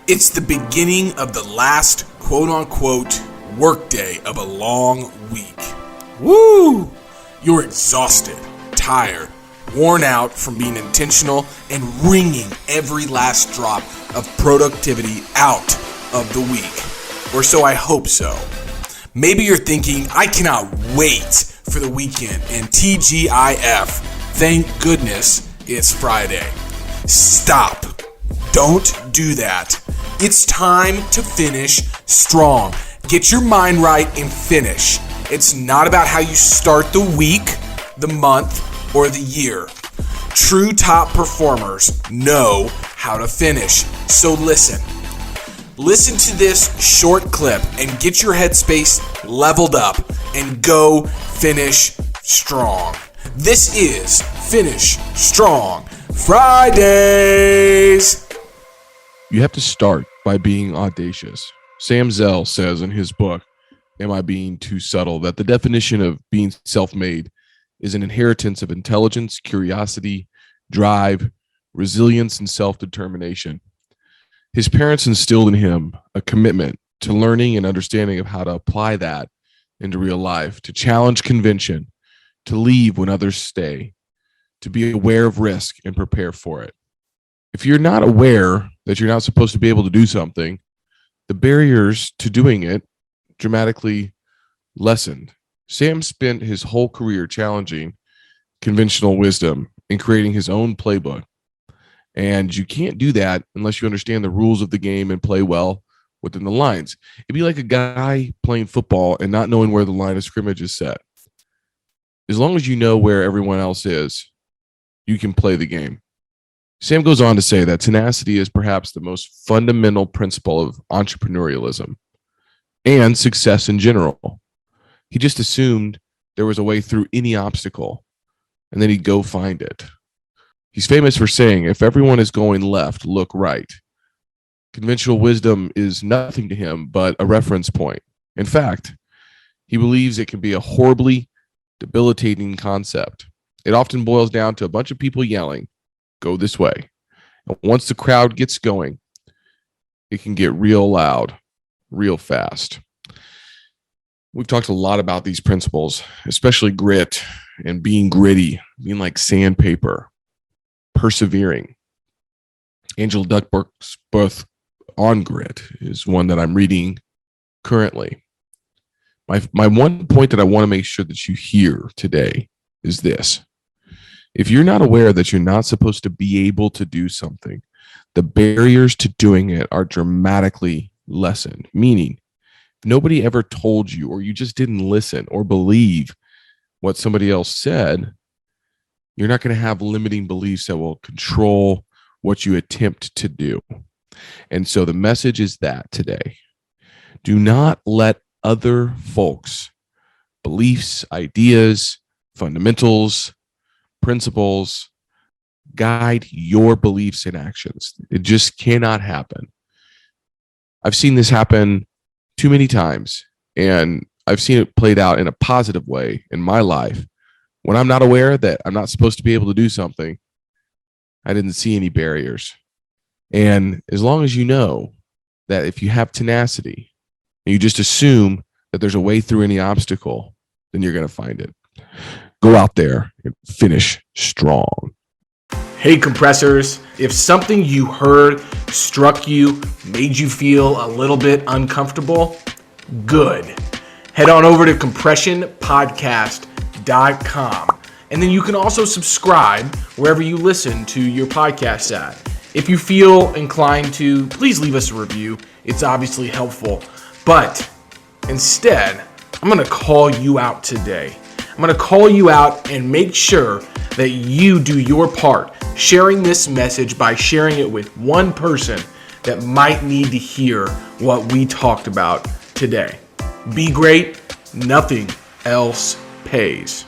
It's the beginning of the last quote-unquote workday of a long week. Woo! You're exhausted, tired, worn out from being intentional and wringing every last drop of productivity out of the week. Or so I hope so. Maybe you're thinking, I cannot wait for the weekend and TGIF. Thank goodness it's Friday. Stop. Don't do that. It's time to finish strong. Get your mind right and finish. It's not about how you start the week, the month, or the year. True top performers know how to finish. So listen. Listen to this short clip and get your headspace leveled up and go finish strong. This is Finish Strong Fridays. You have to start by being audacious. Sam Zell says in his book, Am I Being Too Subtle?, that the definition of being self-made is an inheritance of intelligence, curiosity, drive, resilience, and self-determination. His parents instilled in him a commitment to learning and understanding of how to apply that into real life, to challenge convention, to leave when others stay, to be aware of risk and prepare for it. If you're not aware that you're not supposed to be able to do something, the barriers to doing it dramatically lessened. Sam spent his whole career challenging conventional wisdom and creating his own playbook. And you can't do that unless you understand the rules of the game and play well within the lines. It'd be like a guy playing football and not knowing where the line of scrimmage is set. As long as you know where everyone else is, you can play the game. Sam goes on to say that tenacity is perhaps the most fundamental principle of entrepreneurialism and success in general. He just assumed there was a way through any obstacle, and then he'd go find it. He's famous for saying, if everyone is going left, look right. Conventional wisdom is nothing to him but a reference point. In fact, he believes it can be a horribly debilitating concept. It often boils down to a bunch of people yelling, go this way. And once the crowd gets going, it can get real loud, real fast. We've talked a lot about these principles, especially grit and being gritty, being like sandpaper, persevering. Angela Duckworth's book on grit is one that I'm reading currently. My one point that I want to make sure that you hear today is this. If you're not aware that you're not supposed to be able to do something, the barriers to doing it are dramatically lessened. Meaning, nobody ever told you, or you just didn't listen or believe what somebody else said, you're not going to have limiting beliefs that will control what you attempt to do. And so the message is that today, do not let other folks' beliefs, ideas, fundamentals, principles guide your beliefs and actions. It just cannot happen. I've seen this happen too many times, and I've seen it played out in a positive way in my life. When I'm not aware that I'm not supposed to be able to do something, I didn't see any barriers. And as long as you know that if you have tenacity and you just assume that there's a way through any obstacle, then you're going to find it. Go out there and finish strong. Hey compressors, if something you heard struck you, made you feel a little bit uncomfortable, good. Head on over to compressionpodcast.com. And then you can also subscribe wherever you listen to your podcasts at. If you feel inclined to, please leave us a review. It's obviously helpful. But instead, I'm going to call you out today. I'm going to call you out and make sure that you do your part, sharing this message by sharing it with one person that might need to hear what we talked about today. Be great. Nothing else pays.